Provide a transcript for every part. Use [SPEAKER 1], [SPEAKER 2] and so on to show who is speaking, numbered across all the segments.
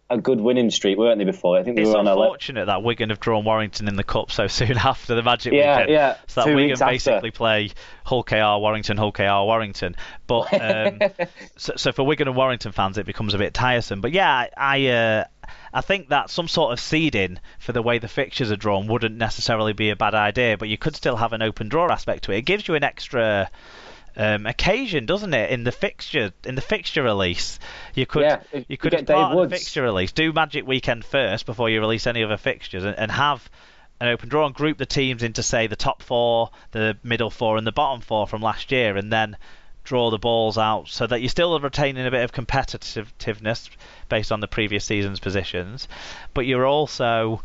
[SPEAKER 1] a good winning streak, weren't they, before? I think they
[SPEAKER 2] It's
[SPEAKER 1] were on
[SPEAKER 2] unfortunate that Wigan have drawn Warrington in the Cup so soon after the Magic
[SPEAKER 1] Yeah,
[SPEAKER 2] weekend.
[SPEAKER 1] yeah.
[SPEAKER 2] So that
[SPEAKER 1] 2
[SPEAKER 2] Wigan
[SPEAKER 1] weeks after.
[SPEAKER 2] basically play Hull KR, Warrington, Hull KR, Warrington. But so for Wigan and Warrington fans, it becomes a bit tiresome. But yeah, I think that some sort of seeding for the way the fixtures are drawn wouldn't necessarily be a bad idea, but you could still have an open draw aspect to it. It gives you an extra occasion, doesn't it? In the fixture release, you could as part of the fixture release do Magic Weekend first before you release any other fixtures, and have an open draw and group the teams into, say, the top 4, the middle 4, and the bottom 4 from last year, and then draw the balls out so that you're still retaining a bit of competitiveness based on the previous season's positions, but you're also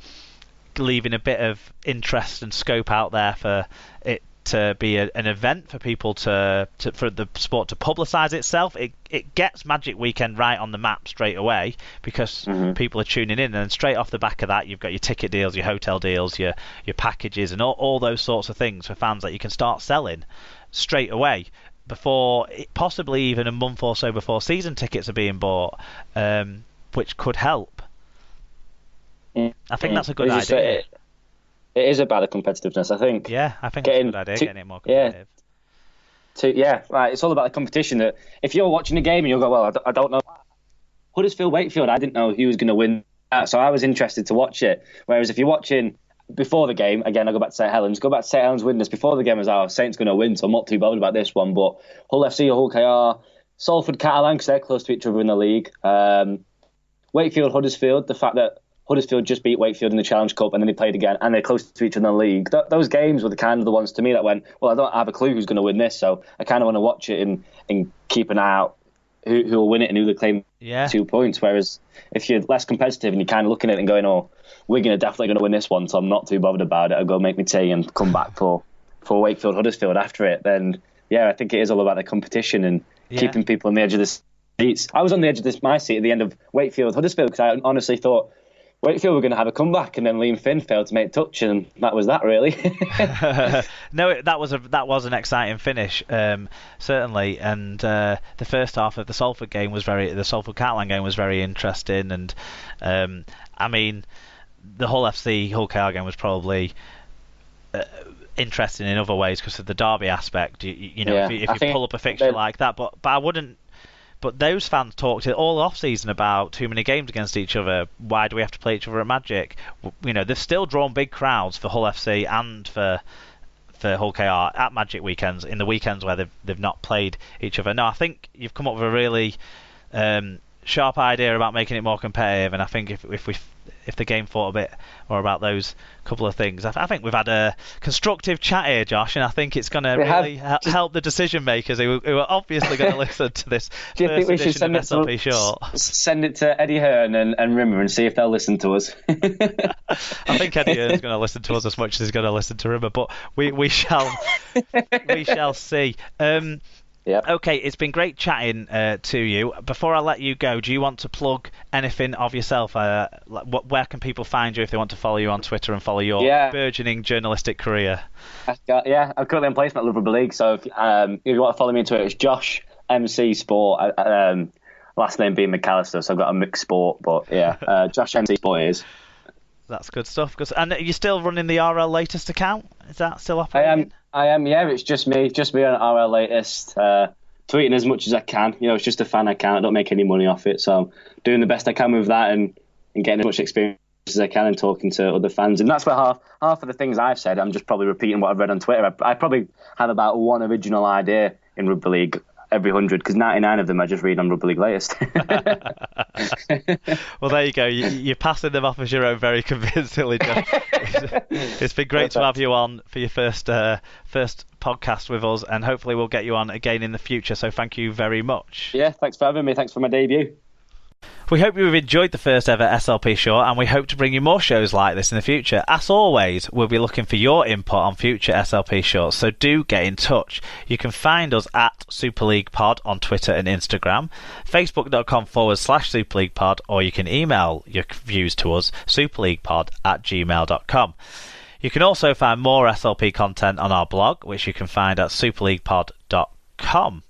[SPEAKER 2] leaving a bit of interest and scope out there for it to be an event for people for the sport to publicise itself. It gets Magic Weekend right on the map straight away because people are tuning in, and straight off the back of that, you've got your ticket deals, your hotel deals, your packages, and all those sorts of things for fans that you can start selling straight away before, possibly even a month or so before season tickets are being bought, which could help. I think that's a good idea.
[SPEAKER 1] It is about the competitiveness, I think.
[SPEAKER 2] Yeah, I think it's a good idea, getting it more competitive.
[SPEAKER 1] Right, it's all about the competition. That if you're watching a game and you'll go, well, I don't know. Huddersfield-Wakefield, I didn't know who was going to win that, so I was interested to watch it. Whereas if you're watching before the game, again, I go back to St Helens. Go back to St Helens witness. Before the game was out, Saints going to win, so I'm not too bothered about this one. But Hull FC or Hull KR, Salford Catalan, because they're close to each other in the league. Wakefield Huddersfield, the fact that Huddersfield just beat Wakefield in the Challenge Cup and then they played again and they're close to each other in the league. Those games were the kind of the ones to me that went, well, I don't have a clue who's going to win this, so I kind of want to watch it and keep an eye out who will win it and who will claim 2 points. Whereas if you're less competitive and you're kind of looking at it and going, oh, Wigan are definitely going to win this one, so I'm not too bothered about it, I'll go make my tea and come back for Wakefield Huddersfield after it, then I think it is all about the competition and keeping people on the edge of the seats. I was on the edge of my seat at the end of Wakefield Huddersfield because I honestly thought Wakefield were going to have a comeback, and then Liam Finn failed to make touch, and that was that, really.
[SPEAKER 2] No, that was an exciting finish, certainly. And the first half of the Salford Catalan game was very interesting, and I mean, the Hull FC Hull KR game was probably interesting in other ways because of the derby aspect. You know, if you pull up a fixture like that, but I wouldn't. But those fans talked all off-season about too many games against each other. Why do we have to play each other at Magic? You know, they've still drawn big crowds for Hull FC and for Hull KR at Magic weekends, in the weekends where they've not played each other. No, I think you've come up with a really sharp idea about making it more competitive, and I think if the game thought a bit more about those couple of things, I think we've had a constructive chat here, Josh, and I think it's going to really help the decision makers who are obviously going to listen to this.
[SPEAKER 1] Do you think we should send it to Eddie Hearn and Rimmer and see if they'll listen to us?
[SPEAKER 2] I think Eddie Hearn's going to listen to us as much as he's going to listen to Rimmer, but we shall see.
[SPEAKER 1] Yep.
[SPEAKER 2] Okay, it's been great chatting to you. Before I let you go, do you want to plug anything of yourself? Where can people find you if they want to follow you on Twitter and follow your burgeoning journalistic career?
[SPEAKER 1] I'm currently in placement at Rugby League, so if you want to follow me on Twitter, it's Josh MC Sport, last name being McAllister, so I've got a mixed sport, but Josh MC Sport is.
[SPEAKER 2] That's good stuff. And are you still running the RL Latest account? Is that still operating?
[SPEAKER 1] I am, it's just me on RL Latest, tweeting as much as I can. You know, it's just a fan account, I don't make any money off it, so I'm doing the best I can with that and getting as much experience as I can and talking to other fans. And that's where half of the things I've said, I'm just probably repeating what I've read on Twitter. I probably have about one original idea in Rugby League every 100, because 99 of them I just read on Rugby League Latest.
[SPEAKER 2] Well, there you go. You're passing them off as your own very convincingly, Josh. It's been great to have you on for your first podcast with us, and hopefully we'll get you on again in the future. So thank you very much.
[SPEAKER 1] Yeah, thanks for having me. Thanks for my debut.
[SPEAKER 2] We hope you've enjoyed the first ever SLP show, and we hope to bring you more shows like this in the future. As always, we'll be looking for your input on future SLP shows, so do get in touch. You can find us at Super League Pod on Twitter and Instagram, facebook.com/Super League Pod, or you can email your views to us, superleaguepod@gmail.com. You can also find more SLP content on our blog, which you can find at superleaguepod.com.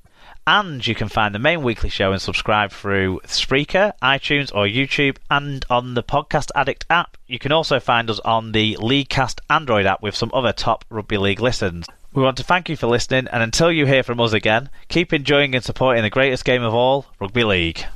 [SPEAKER 2] And you can find the main weekly show and subscribe through Spreaker, iTunes or YouTube, and on the Podcast Addict app. You can also find us on the Leaguecast Android app with some other top Rugby League listens. We want to thank you for listening, and until you hear from us again, keep enjoying and supporting the greatest game of all, Rugby League.